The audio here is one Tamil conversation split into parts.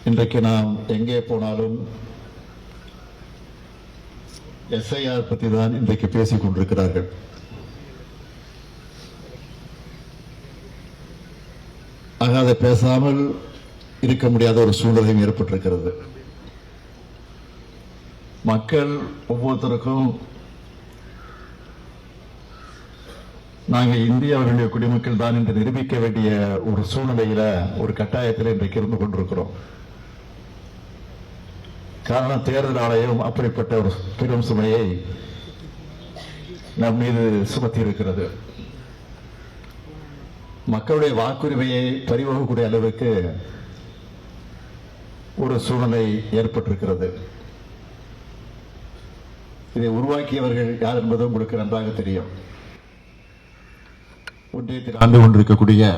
இன்றைக்கு நாம் எங்கே போனாலும் எஸ்ஐஆர் பற்றி தான் இன்றைக்கு பேசிக் கொண்டிருக்கிறார்கள். ஆக அதை பேசாமல் இருக்க முடியாத ஒரு சூழ்நிலையும் ஏற்பட்டிருக்கிறது. மக்கள் ஒவ்வொருத்தருக்கும் நாங்கள் இந்தியாவுடைய குடிமக்கள் தான் என்று நிரூபிக்க வேண்டிய ஒரு சூழ்நிலையில ஒரு கட்டாயத்தில் இன்றைக்கு இருந்து கொண்டிருக்கிறோம். காரணம், தேர்தல் ஆணையம் அப்படிப்பட்ட ஒரு பெரும் சுமையை நம் மீது சுமத்தி இருக்கிறது. மக்களுடைய வாக்குரிமையை பறிபோகக்கூடிய அளவுக்கு ஒரு சூழ்நிலை ஏற்பட்டிருக்கிறது. இதை உருவாக்கியவர்கள் யார் என்பது உங்களுக்கு நன்றாக தெரியும். ஒன்றியத்தில் ஆண்டு கொண்டிருக்கக்கூடிய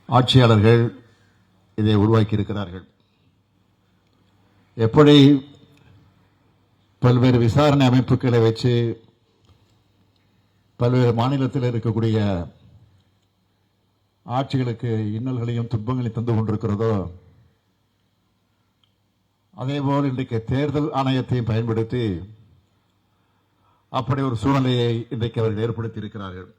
ஆட்சியாளர்கள் இதை உருவாக்கி இருக்கிறார்கள். எப்படி பல்வேறு விசாரணை அமைப்புகளை வச்சு பல்வேறு மாநிலத்தில் இருக்கக்கூடிய ஆட்சிகளுக்கு இன்னல்களையும் துன்பங்களையும் தந்து கொண்டிருக்கிறதோ, அதேபோல் இன்றைக்கு தேர்தல் ஆணையத்தையும் பயன்படுத்தி அப்படி ஒரு சூழ்நிலையை இன்றைக்கு அவர்கள் ஏற்படுத்தி இருக்கிறார்கள்.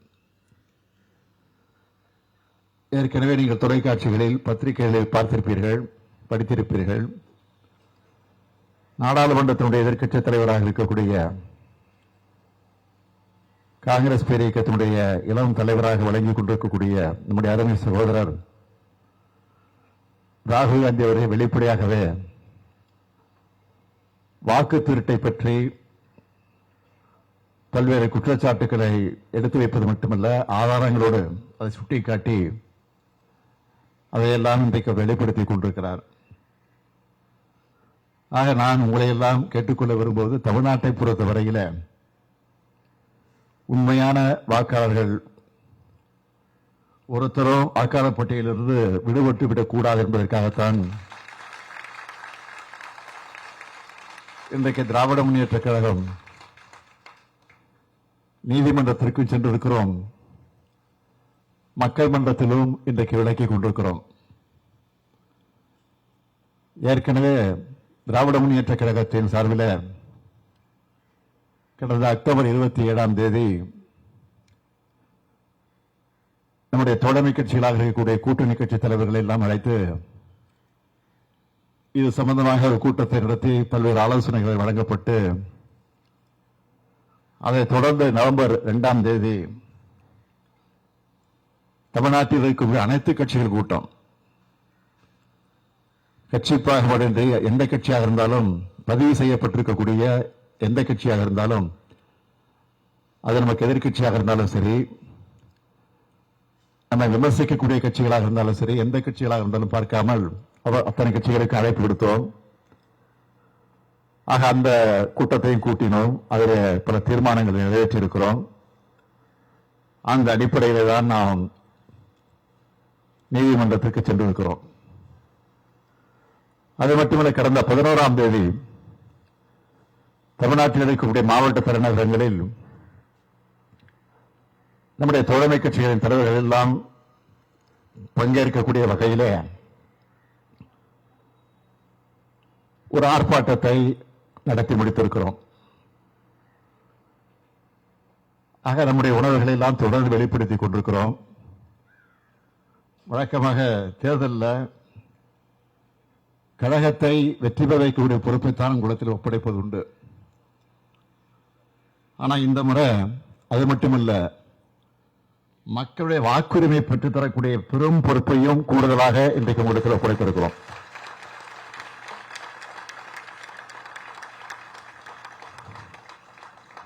ஏற்கனவே நீங்கள் தொலைக்காட்சிகளில் பத்திரிகைகளில் பார்த்திருப்பீர்கள், படித்திருப்பீர்கள். நாடாளுமன்றத்தினுடைய எதிர்க்கட்சி தலைவராக இருக்கக்கூடிய காங்கிரஸ் பேரியக்கத்தினுடைய இளம் தலைவராக வழங்கிக் கொண்டிருக்கக்கூடிய நம்முடைய அருமை சகோதரர் ராகுல் காந்தி அவர்கள் வெளிப்படையாகவே வாக்கு திருட்டை பற்றி பல்வேறு குற்றச்சாட்டுக்களை எடுத்து வைப்பது மட்டுமல்ல, ஆதாரங்களோடு அதை சுட்டிக்காட்டி அதையெல்லாம் இன்றைக்கு வெளிப்படுத்திக் கொண்டிருக்கிறார். ஆக நான் உங்களை எல்லாம் கேட்டுக்கொள்ள விரும்புவது, தமிழ்நாட்டை பொறுத்தவரையில் உண்மையான வாக்காளர்கள் ஒருத்தரும் வாக்காளர் பட்டியலிருந்து விடுபட்டு விடக்கூடாது என்பதற்காகத்தான் இன்றைக்கு திராவிட முன்னேற்ற கழகம் நீதிமன்றத்திற்கு சென்றிருக்கிறோம். மக்கள் மன்றத்திலும் இன்றைக்கு விளக்கிக் கொண்டிருக்கிறோம். ஏற்கனவே திராவிட முன்னேற்ற கழகத்தின் சார்பில் கடந்த அக்டோபர் 27ஆம் தேதி நம்முடைய தோழமை கட்சிகளாக இருக்கக்கூடிய கூட்டணி கட்சி தலைவர்களை எல்லாம் அழைத்து இது சம்பந்தமாக ஒரு கூட்டத்தை நடத்தி பல்வேறு ஆலோசனைகள் வழங்கப்பட்டு, அதைத் தொடர்ந்து நவம்பர் 2ஆம் தேதி தமிழ்நாட்டில் இருக்கக்கூடிய அனைத்து கட்சிகள் கூட்டம், கட்சி பாகுபாடின்றி எந்த கட்சியாக இருந்தாலும், பதிவு செய்யப்பட்டிருக்கக்கூடிய எந்த கட்சியாக இருந்தாலும், அது நமக்கு எதிர்கட்சியாக இருந்தாலும் சரி, நம்ம விமர்சிக்கக்கூடிய கட்சிகளாக இருந்தாலும் சரி, எந்த கட்சிகளாக இருந்தாலும் பார்க்காமல் அத்தனை கட்சிகளுக்கு அழைப்பு விடுத்தோம். ஆக அந்த கூட்டத்தையும் கூட்டினோம். அதில் பல தீர்மானங்களை நிறைவேற்றியிருக்கிறோம். அந்த அடிப்படையில் தான் நாம் நீதிமன்றத்திற்கு சென்றிருக்கிறோம். அது மட்டுமல்ல, கடந்த 11ஆம் தேதி தமிழ்நாட்டில் இருக்கக்கூடிய மாவட்ட தலைநகரங்களில் நம்முடைய தோழமை கட்சிகளின் தலைவர்கள் எல்லாம் பங்கேற்கக்கூடிய வகையில் ஒரு ஆர்ப்பாட்டத்தை நடத்தி முடித்திருக்கிறோம். ஆக நம்முடைய உணர்வுகளை எல்லாம் தொடர்ந்து வெளிப்படுத்திக் கொண்டிருக்கிறோம். வழக்கமாக தேர்தலில் கழகத்தை வெற்றி பெற வைக்கக்கூடிய பொறுப்பைத்தான் உங்களிடத்தில் ஒப்படைப்பது உண்டு. ஆனால் இந்த முறை அது மட்டுமல்ல, மக்களுடைய வாக்குரிமை பெற்றுத்தரக்கூடிய பெரும் பொறுப்பையும் கூடுதலாக இன்றைக்கு உங்களிடத்தில் ஒப்படைத்திருக்கிறோம்.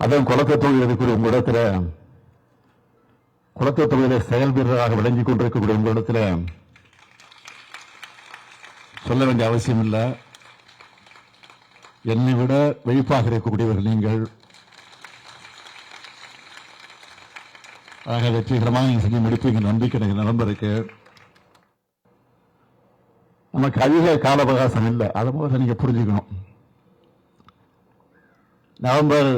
அதுவும் குளத்தை தொகுதி இருக்கக்கூடிய உங்களிடத்தில், குளத்தை தொகுதியில செயல் வீரராக விளங்கிக் கொண்டிருக்கக்கூடிய உங்களிடத்தில் சொல்ல வேண்டிய அவசியம் இல்லை. என்னை விட விழிப்பாக இருக்கக்கூடியவர்கள் நீங்கள். ஆக வெற்றிகரமாக நீங்க செஞ்சு முடிப்பீங்க நம்பிக்கை எனக்கு நண்பருக்கு. நமக்கு அதிக கால அவகாசம் இல்லை, அதை முதல்ல நீங்க புரிஞ்சுக்கணும். நவம்பர்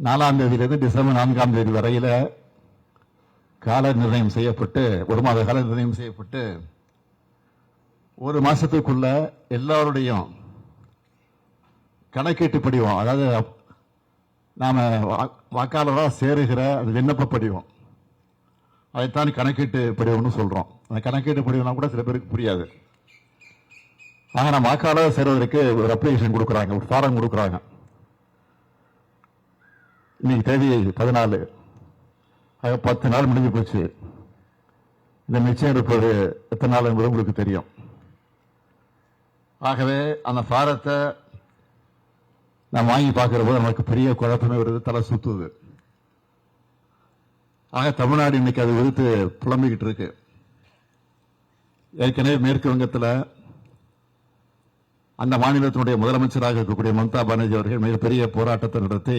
4ஆம் தேதியிலிருந்து டிசம்பர் 4ஆம் தேதி வரையில கால நிர்ணயம் செய்யப்பட்டு, ஒரு மாத கால நிர்ணயம் செய்யப்பட்டு ஒரு மாசத்துக்குள்ள எல்லாருடையும் கணக்கீட்டு படிவம், அதாவது நாம வாக்காளராக சேருகிற அது விண்ணப்ப படிவம், அதைத்தான் கணக்கீட்டு படிவம்னு சொல்றோம். அந்த கணக்கீட்டு படிவம்னா கூட சில பேருக்கு புரியாது. ஆக நம்ம வாக்காளர் சேருவதற்கு ஒரு அப்ளிகேஷன் கொடுக்குறாங்க, ஒரு ஃபாரம் கொடுக்குறாங்க. இன்னைக்கு தேதி 14, 10 நாள் முடிஞ்சு போச்சு. இந்த நிச்சயம் இருப்பது எத்தனை நாள் என்பது உங்களுக்கு தெரியும். ஆகவே அந்த ஃபாரத்தை நான் வாங்கி பார்க்கிற போது நமக்கு பெரிய குழப்பமே வருது, தலை சுத்துது. ஆக தமிழ்நாடு இன்னைக்கு அது விடுத்து புலம்பிக்கிட்டு இருக்கு. ஏற்கனவே மேற்கு வங்கத்தில் அந்த மாநிலத்தினுடைய முதலமைச்சராக இருக்கக்கூடிய மம்தா பானர்ஜி அவர்கள் மிகப்பெரிய போராட்டத்தை நடத்தி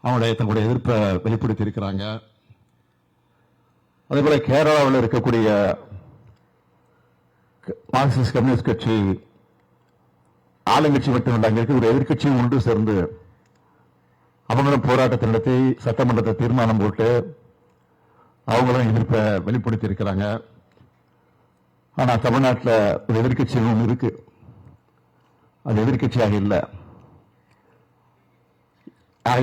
அவங்களுடைய தங்களுடைய எதிர்ப்பை வெளிப்படுத்தி இருக்கிறாங்க. அதே போல கேரளாவில் இருக்கக்கூடிய மார்க்சிஸ்ட் கம்யூனிஸ்ட் கட்சி ஆளுங்கட்சி மட்டுமல்ல, அங்க இருக்கக்கூடிய எதிர்கட்சியும் ஒன்று சேர்ந்து அவங்களும் போராட்டத்தை நடத்தி சட்டமன்றத்தை தீர்மானம் போட்டு அவங்களும் எதிர்ப்பை வெளிப்படுத்தி இருக்கிறாங்க. ஆனா தமிழ்நாட்டில் ஒரு எதிர்கட்சி ஒன்று இருக்கு, அது எதிர்கட்சியாக இல்லை.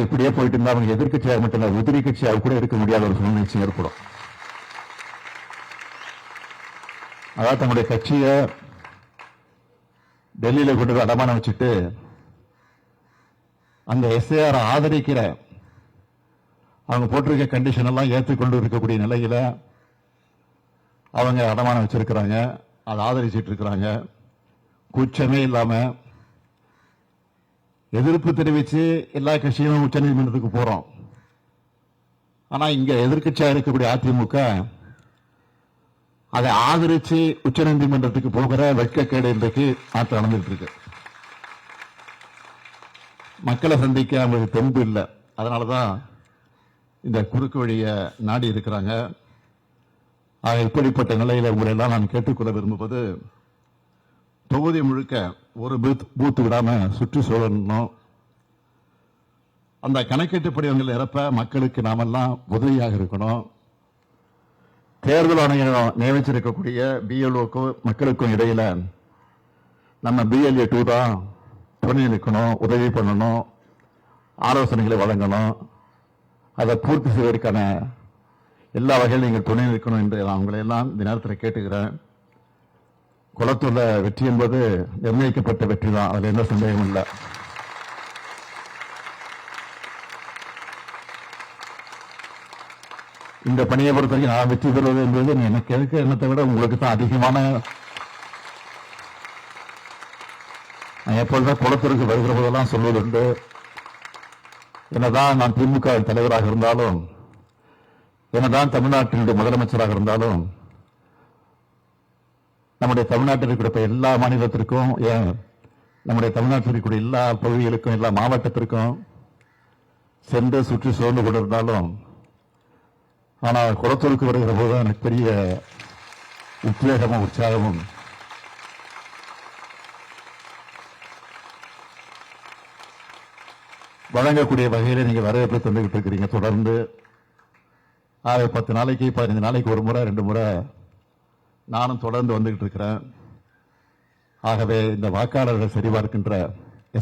இப்படியே போயிட்டு இருந்தா அவங்க எதிர்கட்சியாக மட்டும் இல்ல, உதிரி கட்சியாக கூட இருக்க முடியாத ஒரு சூழ்நிலை ஏற்படும். அதாவது தங்களுடைய கட்சியை டெல்லியில கொண்டு அடமானம் வச்சுட்டு அந்த எஸ்ஐஆர் ஆதரிக்கிற அவங்க போட்டிருக்க கண்டிஷன் எல்லாம் ஏற்றுக்கொண்டு இருக்கக்கூடிய நிலையில அவங்க அடமானம் வச்சிருக்கிறாங்க, அதை ஆதரிச்சிட்டு இருக்கிறாங்க. கூச்சமே இல்லாம எதிர்ப்பு தெரிவிச்சு எல்லா கட்சியும் உச்ச நீதிமன்றத்துக்கு போறோம். ஆனா இங்க எதிர்கட்சியா இருக்கக்கூடிய அதிமுக அதை ஆதரிச்சு உச்ச நீதிமன்றத்துக்கு போகிற வெட்கக்கேடு இன்றைக்கு நாட்டில் நடந்துட்டு இருக்கு. மக்களை சந்திக்க அவங்களுக்கு தெம்பு இல்லை, அதனாலதான் இந்த குறுக்கு வழியை நாடி இருக்கிறாங்க. ஆக இப்படிப்பட்ட நிலையில உங்களை எல்லாம் நான் கேட்டுக்கொள்ள விரும்புவது, தொகுதி முழுக்க ஒரு பூத்து விடாம சுற்றி சூழணும். அந்த கணக்கீட்டு படிவங்கள் நிரப்ப மக்களுக்கு நாமெல்லாம் உதவியாக இருக்கணும். தேர்தல் ஆணையம் நியமிச்சிருக்கக்கூடிய பிஎல்ஓக்கும் மக்களுக்கும் இடையில நம்ம BLA 2 தான் துணை நிற்கணும், உதவி பண்ணணும், ஆலோசனைகளை வழங்கணும். அதை பூர்த்தி செய்வதற்கான எல்லா வகையிலும் நீங்கள் துணை நிற்கணும் என்று நான் உங்களை எல்லாம் இந்த நேரத்தில் கேட்டுக்கிறேன். குளத்தூர்ல வெற்றி என்பது நிர்ணயிக்கப்பட்ட வெற்றி தான், அதுல எந்த சந்தேகமும் இல்லை. இந்த பணியை பொறுத்தவரைக்கும் நான் வெற்றி பெறுவது என்பது எனக்கு இருக்க எண்ணத்தை விட உங்களுக்கு தான் அதிகமான. நான் எப்பொழுதும் குளத்தூருக்கு வருகிற போதெல்லாம் சொல்வதுண்டு, என்னதான் நான் திமுக தலைவராக இருந்தாலும், என்னதான் தமிழ்நாட்டினுடைய முதலமைச்சராக இருந்தாலும், நம்முடைய தமிழ்நாட்டில் இருக்கிற எல்லா மாநிலத்திற்கும், ஏன் நம்முடைய தமிழ்நாட்டில் இருக்கக்கூடிய எல்லா பகுதிகளுக்கும், எல்லா மாவட்டத்திற்கும் சென்று சுற்றி சோர்ந்து கொண்டிருந்தாலும், ஆனால் குளத்தூருக்கு வருகிற போது எனக்கு பெரிய உத்வேகமும் உற்சாகமும் வழங்கக்கூடிய வகையில் நீங்க வரவேற்பு தந்துகிட்டு இருக்கிறீங்க. தொடர்ந்து 10 நாளைக்கு 15 நாளைக்கு ஒரு முறை 2 முறை நானும் தொடர்ந்து வந்துகிட்டு இருக்கிறேன். ஆகவே இந்த வாக்காளர்கள் சரிபார்க்கின்ற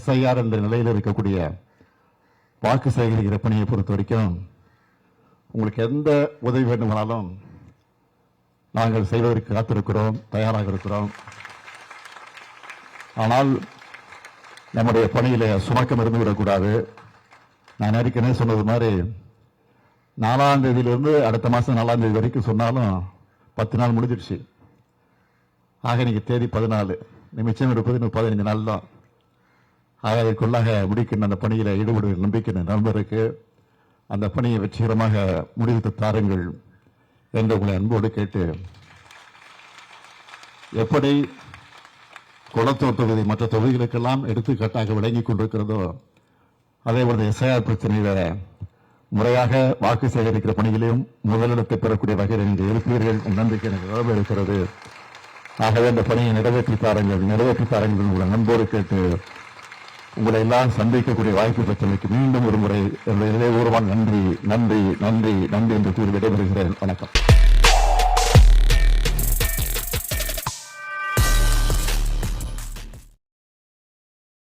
SIR என்ற நிலையில் இருக்கக்கூடிய வாக்கு சேகரிக்கிற பணியை பொறுத்த வரைக்கும் உங்களுக்கு எந்த உதவி வேண்டுமானாலும் நாங்கள் செய்வதற்கு காத்திருக்கிறோம், தயாராக இருக்கிறோம். ஆனால் நம்முடைய பணியில சுணக்கம் இருந்துவிடக்கூடாது. நான் ஏற்கனவே சொன்னது மாதிரி 4ஆம் தேதியிலிருந்து அடுத்த மாசம் 4ஆம் தேதி வரைக்கும் சொன்னாலும் 10 நாள் முடிஞ்சிருச்சு. ஆக இன்னைக்கு தேதி 14, மிச்சம் இருப்பது 15 நாள் தான். ஆக அதற்குள்ளாக முடிக்கின்ற அந்த பணியில ஈடுபடுகிற நம்பிக்கை நண்பருக்கு அந்த பணியை வெற்றிகரமாக முடித்து தாருங்கள் என்று உங்களை அன்போடு கேட்டு, எப்படி குளத்தூர் தொகுதி மற்ற தொகுதிகளுக்கெல்லாம் எடுத்துக்காட்டாக விளங்கிக் கொண்டிருக்கிறதோ, அதே போல SIR பிரச்சனையில முறையாக வாக்கு சேகரிக்கிற பணிகளையும் முதலிடத்தை பெறக்கூடிய வகையில் நீங்கள் இருப்பீர்கள் நம்பிக்கை எனக்கு நிலவு இருக்கிறது. ஆகவே இந்த பணியை நிறைவேற்றி தாருங்கள் உங்களை நண்போடு கேட்டு உங்களை எல்லாம் சந்திக்கக்கூடிய வாய்ப்பு பெற்றமைக்கு மீண்டும் ஒரு முறை என்னுடைய இதயபூர்வமான நன்றி என்று கூறி விடைபெறுகிறேன். வணக்கம்.